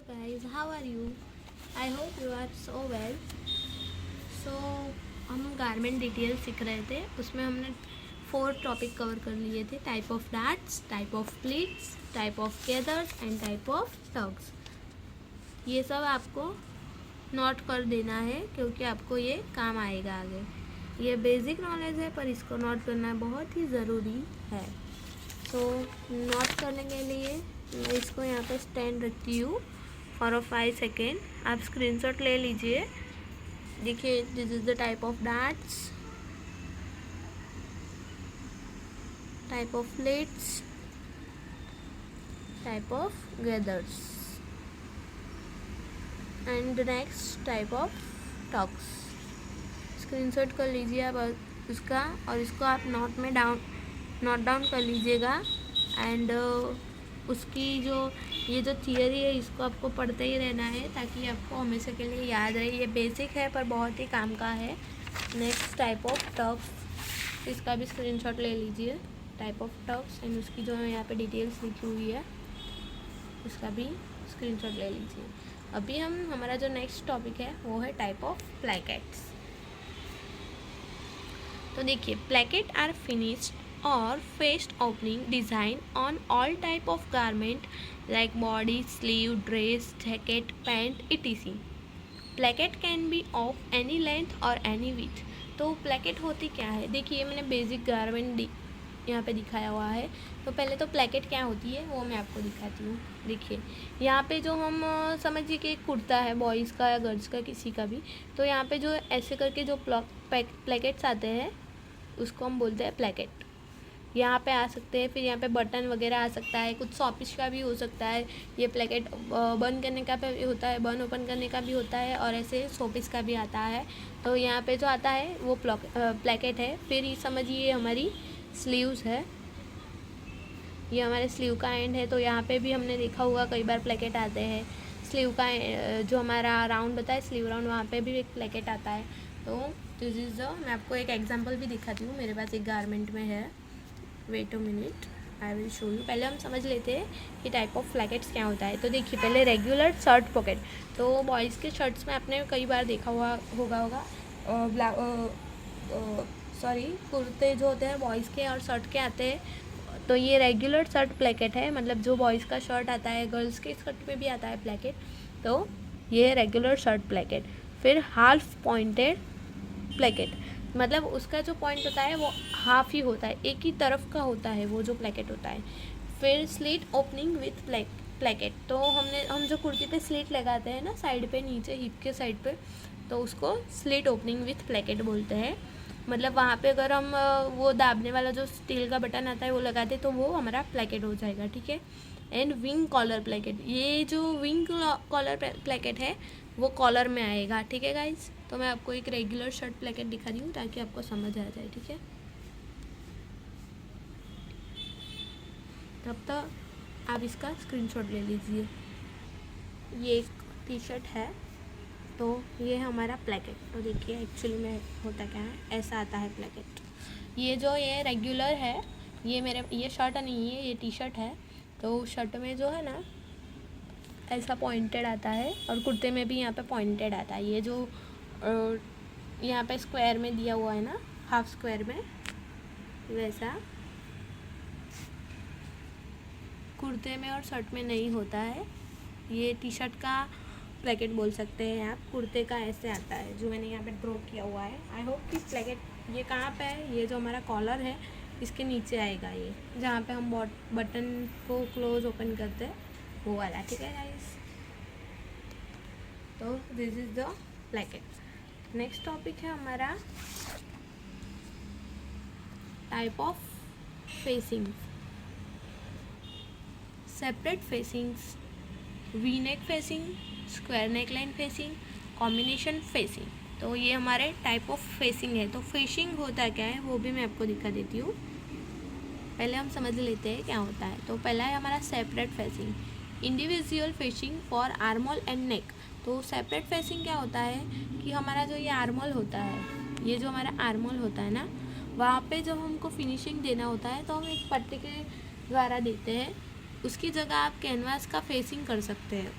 guys, how are you? I hope you are so well. So हम garment detail सीख रहे थे, उसमें हमने 4 टॉपिक कवर कर लिए थे। Type of darts, type of pleats, type of gathers and type of tugs. ये सब आपको नोट कर देना है क्योंकि आपको ये काम आएगा आगे। ये बेसिक नॉलेज है पर इसको नोट करना बहुत ही ज़रूरी है। सो नोट करने के लिए मैं इसको यहाँ पे स्टैंड रखती हूँ फॉर 5 सेकेंड। आप स्क्रीनशॉट ले लीजिए। देखिए, this is the type of darts, type of plates, type of gathers and next type of talks. Screenshot कर लीजिए आप उसका और इसको आप नोट डाउन कर लीजिएगा। एंड उसकी जो ये जो थियरी है इसको आपको पढ़ते ही रहना है ताकि आपको हमेशा के लिए याद रहे। ये बेसिक है पर बहुत ही काम का है। नेक्स्ट टाइप ऑफ टॉक्स, इसका भी स्क्रीनशॉट ले लीजिए। टाइप ऑफ टॉक्स एंड उसकी जो यहाँ पे डिटेल्स लिखी हुई है उसका भी स्क्रीनशॉट ले लीजिए। अभी हमारा जो नेक्स्ट टॉपिक है वो है टाइप ऑफ प्लैकेट्स। तो देखिए, placket are finished or faced opening design on all type of garment like body, sleeve, dress, jacket, pant, etc. Placket can be of any length or any width. तो placket होती क्या है? देखिए, मैंने basic garment यहाँ पे दिखाया हुआ है। तो पहले तो प्लैकेट क्या होती है वो मैं आपको दिखाती हूँ। देखिए, यहाँ पे जो हम समझिए कि कुर्ता है बॉयज़ का या गर्ल्स का किसी का भी, तो यहाँ पे जो ऐसे करके जो प्लैकेट्स आते हैं उसको हम बोलते हैं प्लैकेट। यहाँ पे आ सकते हैं, फिर यहाँ पे बटन वगैरह आ सकता है, कुछ शॉपिश का भी हो सकता है। ये प्लैकेट बंद करने का भी होता है, बंद ओपन करने का भी होता है और ऐसे शॉपिश का भी आता है। तो यहाँ पे जो आता है वो प्लैकेट है। फिर ये समझिए हमारी स्लीव्स है, ये हमारे स्लीव का एंड है। तो यहाँ पे भी हमने देखा होगा कई बार प्लैकेट आते हैं। स्लीव का जो हमारा राउंड बताए स्लीव राउंड, वहाँ पे भी एक प्लैकेट आता है। तो दिस इज़ मैं आपको एक एग्जाम्पल भी दिखाती हूँ। मेरे पास एक गारमेंट में है, wait a minute, I will show you. पहले हम समझ लेते हैं कि टाइप ऑफ प्लैकेट्स क्या होता है। तो देखिए, पहले रेगुलर शर्ट पॉकेट। तो बॉयज़ के शर्ट्स में आपने कई बार देखा होगा कुर्ते जो होते हैं बॉयज़ के और शर्ट के आते हैं। तो ये रेगुलर शर्ट प्लैकेट है, मतलब जो बॉयज़ का शर्ट आता है, गर्ल्स के शर्ट में भी आता है प्लैकेट। तो ये रेगुलर शर्ट प्लैकेट। फिर हाफ पॉइंटेड प्लैकेट, मतलब उसका जो पॉइंट होता है वो हाफ ही होता है, एक ही तरफ का होता है वो जो प्लैकेट होता है। फिर स्लिट ओपनिंग विथ प्लैकेट। तो हम जो कुर्ती पे स्लिट लगाते हैं ना साइड पे, नीचे हिप के साइड पे, तो उसको स्लिट ओपनिंग विथ प्लैकेट बोलते हैं। मतलब वहाँ पे अगर हम वो दाबने वाला जो स्टील का बटन आता है वो लगाते तो वो हमारा प्लैकेट हो जाएगा, ठीक है। एंड विंग कॉलर प्लैकेट, ये जो विंग कॉलर प्लैकेट है वो कॉलर में आएगा, ठीक है गाइज। तो मैं आपको एक रेगुलर शर्ट प्लैकेट दिखा रही हूँ ताकि आपको समझ आ जाए, ठीक है। तब तक आप इसका स्क्रीनशॉट ले लीजिए। ये एक टी शर्ट है, तो ये है हमारा प्लैकेट। तो देखिए एक्चुअली में होता क्या है, ऐसा आता है प्लैकेट। ये रेगुलर है, ये शर्ट नहीं है, ये टी शर्ट है। तो शर्ट में जो है ना ऐसा पॉइंटेड आता है और कुर्ते में भी यहाँ पे पॉइंटेड आता है। ये जो यहाँ पे स्क्वायर में दिया हुआ है ना, हाफ स्क्वायर में, वैसा कुर्ते में और शर्ट में नहीं होता है। ये टी शर्ट का प्लैकेट बोल सकते हैं आप। कुर्ते का ऐसे आता है जो मैंने यहाँ पे ड्रॉ किया हुआ है। आई होप कि प्लैकेट ये कहाँ पे है, ये जो हमारा कॉलर है इसके नीचे आएगा, ये जहाँ पे हम बटन को क्लोज ओपन करते हैं वो वाला, ठीक है गाइस। तो this is the placket. Next topic है हमारा type of facing. Separate facings, V neck facing, square neck line facing, combination facing. तो ये हमारे टाइप ऑफ फेसिंग है। तो फेसिंग होता क्या है वो भी मैं आपको दिखा देती हूँ। पहले हम समझ लेते हैं क्या होता है। तो पहला है हमारा separate facing, individual facing for आर्मोल and neck. तो सेपरेट फेसिंग क्या होता है कि हमारा जो ये आर्मोल होता है, ये जो हमारा आर्मोल होता है ना, वहाँ पे जब हमको फिनिशिंग देना होता है तो हम एक पट्टी के द्वारा देते हैं। उसकी जगह आप कैनवास का फेसिंग कर सकते हैं।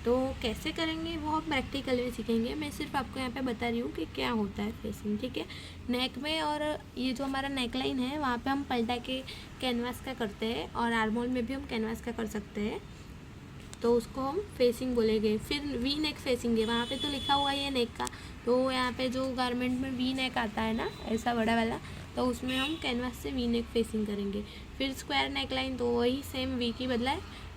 तो कैसे करेंगे वो हम प्रैक्टिकल में सीखेंगे। मैं सिर्फ आपको यहाँ पे बता रही हूँ कि क्या होता है फेसिंग, ठीक है। नेक में और ये जो हमारा नेक लाइन है वहाँ पे हम पलटा के कैनवास का करते हैं, और आर्मोल में भी हम कैनवास का कर सकते हैं, तो उसको हम फेसिंग बोलेंगे। फिर वी नेक फेसिंग है, वहाँ पे तो लिखा हुआ है नेक का, तो यहाँ पे जो गारमेंट में वी नेक आता है ना ऐसा बड़ा वाला, तो उसमें हम कैनवास से वी नेक फेसिंग करेंगे। फिर स्क्वायर नेक लाइन, तो वही सेम वी की बदला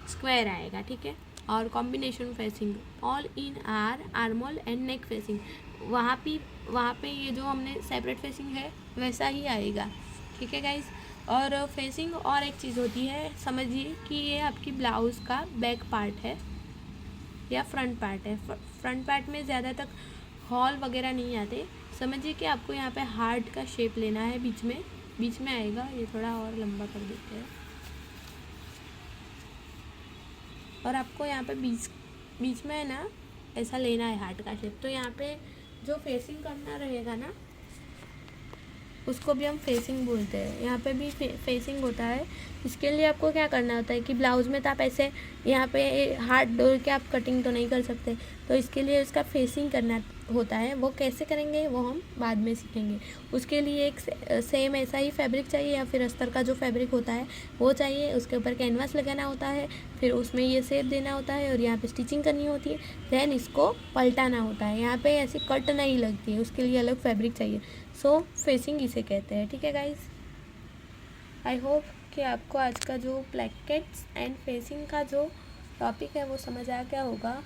स्क्वायर आएगा, ठीक है। और combination facing all in are आर्मोल and neck facing, वहाँ पे ये जो हमने सेपरेट फेसिंग है वैसा ही आएगा, ठीक है गाइज। और फेसिंग और एक चीज़ होती है, समझिए कि ये आपकी ब्लाउज़ का बैक पार्ट है या फ्रंट पार्ट है। फ्रंट पार्ट में ज़्यादा तक हॉल वगैरह नहीं आते। समझिए कि आपको यहाँ पे हार्ट का शेप लेना है, बीच में आएगा। ये थोड़ा और लंबा कर देते हैं, और आपको यहाँ पे बीच में है ना ऐसा लेना है हार्ट का शेप। तो यहाँ पे जो फेसिंग करना रहेगा ना उसको भी हम फेसिंग बोलते हैं। यहाँ पे भी फेसिंग होता है। इसके लिए आपको क्या करना होता है कि ब्लाउज़ में तो आप ऐसे यहाँ पे हाथ डोल के आप कटिंग तो नहीं कर सकते, तो इसके लिए उसका फेसिंग करना होता है। वो कैसे करेंगे वो हम बाद में सीखेंगे। उसके लिए एक सेम ऐसा ही फैब्रिक चाहिए, या फिर अस्तर का जो फैब्रिक होता है वो चाहिए। उसके ऊपर कैनवास लगाना होता है, फिर उसमें ये शेप देना होता है, और यहाँ पे स्टिचिंग करनी होती है। देन इसको पलटाना होता है। यहाँ पे ऐसी कट नहीं लगती है, उसके लिए अलग फैब्रिक चाहिए। सो फेसिंग इसे कहते हैं, ठीक है गाइज। आई होप कि आपको आज का जो प्लैकेट्स एंड फेसिंग का जो टॉपिक है वो समझ आ गया होगा।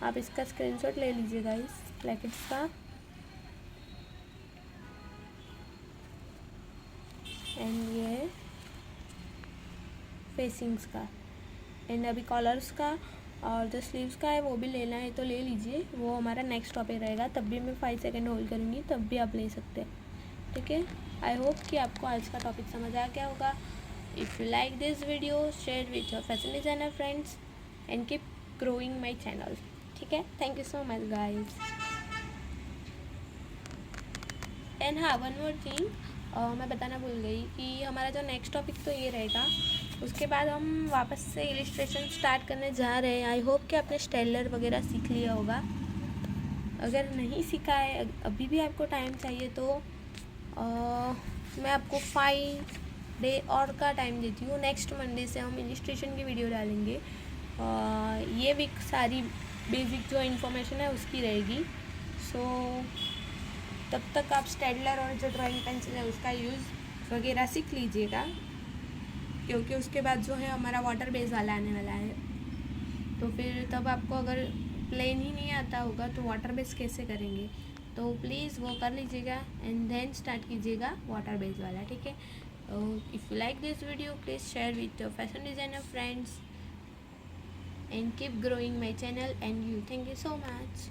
आप इसका स्क्रीनशॉट ले लीजिए गाइज, प्लैकेट्स का एंड ये फेसिंग्स का, एंड अभी कॉलर्स का और जो स्लीव्स का है वो भी लेना है तो ले लीजिए। वो हमारा नेक्स्ट टॉपिक रहेगा, तब भी मैं 5 सेकेंड होल्ड करूँगी, तब भी आप ले सकते हैं, ठीक है। आई होप कि आपको आज का टॉपिक समझ आ गया होगा। If you like this video, share with your fashion designer friends and keep growing my channel, ठीक है। Thank you so much guys. And हाँ, वन मोर थिंग मैं बताना भूल गई कि हमारा जो नेक्स्ट टॉपिक तो ये रहेगा, उसके बाद हम वापस से इलिस्ट्रेशन स्टार्ट करने जा रहे हैं। आई होप कि आपने स्टेलर वगैरह सीख लिया होगा। अगर नहीं सीखा है, अभी भी आपको टाइम चाहिए, तो मैं आपको 5 डे और का टाइम देती हूँ। नेक्स्ट मंडे से हम इलिस्ट्रेशन की वीडियो डालेंगे। ये वीक सारी बेसिक जो इन्फॉर्मेशन है उसकी रहेगी। सो तब तक आप स्टेडलर और जो ड्राइंग पेंसिल है उसका यूज़ वगैरह सीख लीजिएगा, क्योंकि उसके बाद जो है हमारा वाटर बेस वाला आने वाला है। तो फिर तब आपको अगर प्लेन ही नहीं आता होगा तो वाटर बेस कैसे करेंगे, तो प्लीज़ वो कर लीजिएगा एंड देन स्टार्ट कीजिएगा वाटर बेस वाला, ठीक है। If you like this video, please share with your fashion designer friends and keep growing my channel and you. Thank you so much.